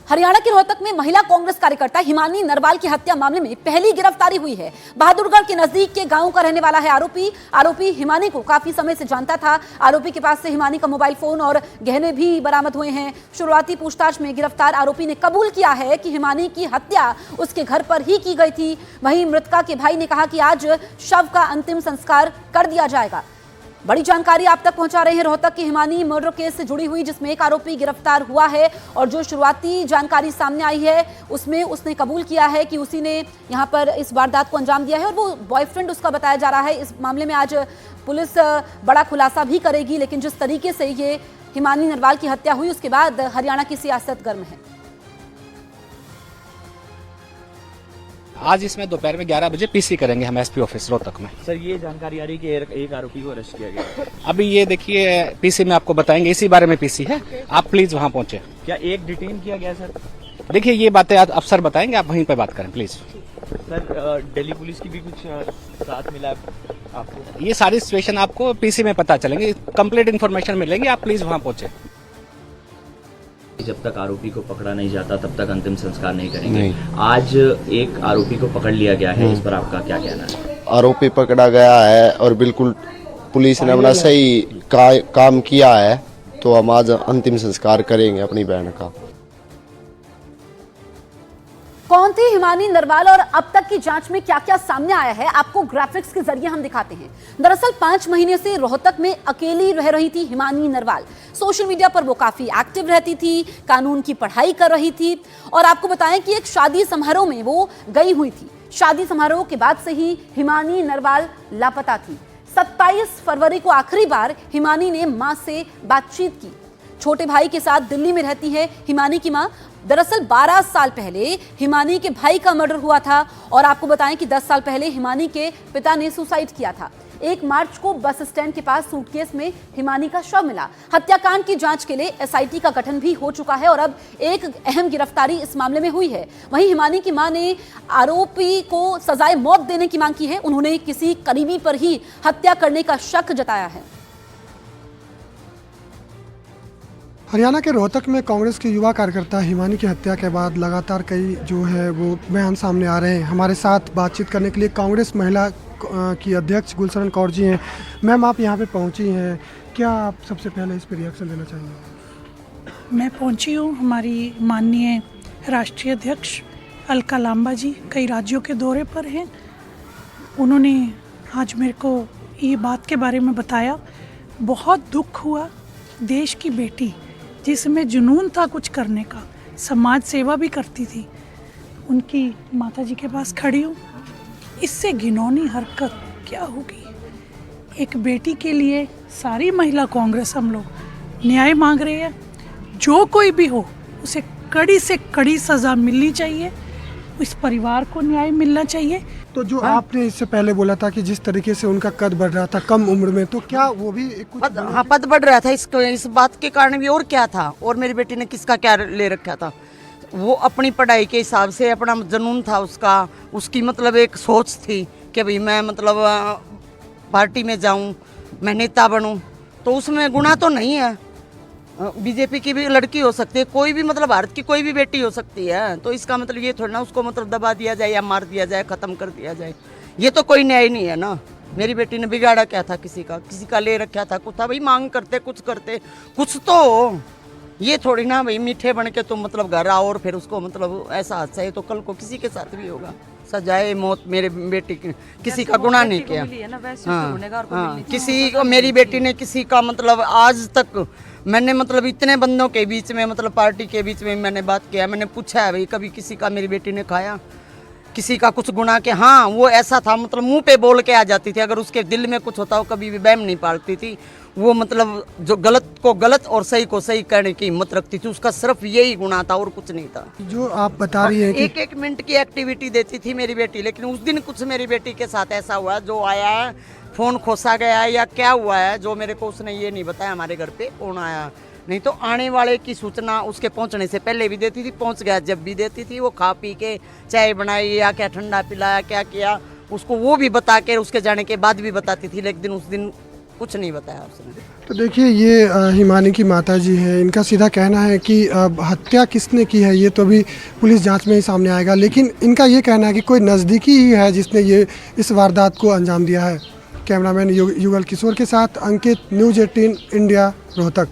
हरियाणा के रोहतक में महिला कांग्रेस कार्यकर्ता हिमानी नरवाल की हत्या मामले में पहली गिरफ्तारी हुई है। बहादुरगढ़ के नजदीक के गांव का रहने वाला है आरोपी हिमानी को काफी समय से जानता था। आरोपी के पास से हिमानी का मोबाइल फोन और गहने भी बरामद हुए हैं। शुरुआती पूछताछ में गिरफ्तार आरोपी ने कबूल किया है कि हिमानी की हत्या उसके घर पर ही की गई थी। वहीं मृतका के भाई ने कहा कि आज शव का अंतिम संस्कार कर दिया जाएगा। बड़ी जानकारी आप तक पहुंचा रहे हैं रोहतक के हिमानी मर्डर केस से जुड़ी हुई, जिसमें एक आरोपी गिरफ्तार हुआ है और जो शुरुआती जानकारी सामने आई है उसमें उसने कबूल किया है कि उसी ने यहां पर इस वारदात को अंजाम दिया है और वो बॉयफ्रेंड उसका बताया जा रहा है। इस मामले में आज पुलिस बड़ा खुलासा भी करेगी, लेकिन जिस तरीके से ये हिमानी नरवाल की हत्या हुई उसके बाद हरियाणा की सियासत गर्म है। आज इसमें दोपहर में 11 बजे पीसी करेंगे हम एसपी ऑफिस रोहतक में। सर, ये जानकारी आ रही है कि एक आरोपी को अरेस्ट किया गया। अभी ये देखिए पीसी में आपको बताएंगे, इसी बारे में पीसी है, आप प्लीज वहां पहुंचे। क्या एक डिटेन किया गया सर? देखिए ये बातें आज अफसर बताएंगे, आप वहीं पे बात करें प्लीज। सर, दिल्ली पुलिस की भी कुछ साथ मिला आपको? ये सारी सिचुएशन आपको पीसी में पता चलेंगे, कंप्लीट इन्फॉर्मेशन मिलेंगे, आप प्लीज वहां पहुंचे। जब तक आरोपी को पकड़ा नहीं जाता तब तक अंतिम संस्कार नहीं करेंगे। आज एक आरोपी को पकड़ लिया गया है, इस पर आपका क्या कहना है? आरोपी पकड़ा गया है और बिल्कुल पुलिस ने अपना सही काम किया है, तो हम आज अंतिम संस्कार करेंगे अपनी बहन का। कौन थी हिमानी नरवाल और अब तक की जांच में क्या क्या सामने आया है, आपको ग्राफिक्स के जरिए हम दिखाते हैं। दरअसल 5 महीने से रोहतक में अकेली रह रही थी हिमानी नरवाल। सोशल मीडिया पर वो काफी एक्टिव रहती थी, कानून की पढ़ाई कर रही थी और आपको बताएं कि एक शादी समारोह में वो गई हुई थी। शादी समारोह के बाद से ही हिमानी नरवाल लापता थी। 27 फरवरी को आखिरी बार हिमानी ने मां से बातचीत की। छोटे भाई के साथ दिल्ली में रहती है हिमानी की मां। दरअसल 12 साल पहले हिमानी के भाई का मर्डर हुआ था और आपको बताएं कि 10 साल पहले हिमानी के पिता ने सुसाइड किया था। 1 मार्च को बस स्टैंड के पास सूटकेस में हिमानी का शव मिला। हत्याकांड की जांच के लिए एसआईटी का गठन भी हो चुका है और अब एक अहम गिरफ्तारी इस मामले में हुई है। वहीं हिमानी की मां ने आरोपी को सजाए मौत देने की मांग की है। उन्होंने किसी करीबी पर ही हत्या करने का शक जताया है। हरियाणा के रोहतक में कांग्रेस के युवा कार्यकर्ता हिमानी की हत्या के बाद लगातार कई जो है वो बयान सामने आ रहे हैं। हमारे साथ बातचीत करने के लिए कांग्रेस महिला की अध्यक्ष गुलशरण कौर जी हैं। मैम, आप यहाँ पे पहुँची हैं, क्या आप सबसे पहले इस पर रिएक्शन देना चाहेंगे? मैं पहुँची हूँ। हमारी माननीय राष्ट्रीय अध्यक्ष अलका लांबा जी कई राज्यों के दौरे पर हैं। उन्होंने आज मेरे को ये बात के बारे में बताया। बहुत दुख हुआ। देश की बेटी जिसमें जुनून था कुछ करने का, समाज सेवा भी करती थी, उनकी माताजी के पास खड़ी हूँ। इससे घिनौनी हरकत क्या होगी? एक बेटी के लिए सारी महिला कांग्रेस हम लोग न्याय मांग रहे हैं। जो कोई भी हो उसे कड़ी से कड़ी सज़ा मिलनी चाहिए, इस परिवार को न्याय मिलना चाहिए। तो जो आपने इससे पहले बोला था कि जिस तरीके से उनका कद बढ़ रहा था कम उम्र में, तो क्या वो भी कुछ पद बढ़ रहा था इस बात के कारण भी? और क्या था? और मेरी बेटी ने किसका क्या ले रखा था? वो अपनी पढ़ाई के हिसाब से अपना जुनून था उसका, उसकी मतलब एक सोच थी कि भाई मैं मतलब पार्टी में जाऊं, मैं नेता बनूं। तो उसमें गुनाह तो नहीं है। बीजेपी की भी लड़की हो सकती है, कोई भी मतलब भारत की कोई भी बेटी हो सकती है। तो इसका मतलब ये थोड़ा ना उसको मतलब दबा दिया जाए या मार दिया जाए, ख़त्म कर दिया जाए। ये तो कोई न्याय नहीं है ना। मेरी बेटी ने बिगाड़ा क्या था? किसी का ले रखा था कुछ था? भाई मांग करते कुछ तो हो। ये थोड़ी ना भाई मीठे बन के तुम मतलब घर आओ और फिर उसको मतलब ऐसा हादसा है तो कल को किसी के साथ भी होगा। सजाए मौत मेरे बेटी किसी का गुनाह नहीं किया। हाँ, किसी को मेरी बेटी ने किसी का मतलब आज तक मैंने मतलब इतने बंदों के बीच में मतलब पार्टी के बीच में मैंने बात किया, मैंने पूछा है भाई कभी किसी का मेरी बेटी ने खाया किसी का कुछ गुनाह के? हाँ, वो ऐसा था मतलब मुंह पे बोल के आ जाती थी। अगर उसके दिल में कुछ होता वो कभी भी बहम नहीं पालती थी। वो मतलब जो गलत को गलत और सही को सही करने की हिम्मत रखती थी। उसका सिर्फ यही गुनाह था और कुछ नहीं था। जो आप बता रही हैं कि 1 मिनट की एक्टिविटी देती थी मेरी बेटी, लेकिन उस दिन कुछ मेरी बेटी के साथ ऐसा हुआ जो आया है, फ़ोन खोसा गया है या क्या हुआ है जो मेरे को उसने ये नहीं बताया हमारे घर पे कौन आया। नहीं तो आने वाले की सूचना उसके पहुंचने से पहले भी देती थी, पहुंच गया जब भी देती थी। वो खा पी के चाय बनाई या क्या ठंडा पिलाया क्या किया उसको वो भी बता के उसके जाने के बाद भी बताती थी। लेकिन उस दिन कुछ नहीं बताया उसने। तो देखिए ये हिमानी की माता जी है, इनका सीधा कहना है कि हत्या किसने की है ये तो अभी पुलिस जांच में ही सामने आएगा, लेकिन इनका ये कहना है कि कोई नज़दीकी ही है जिसने ये इस वारदात को अंजाम दिया है। कैमरामैन युगल किशोर के साथ अंकित, न्यूज़ 18 इंडिया, रोहतक।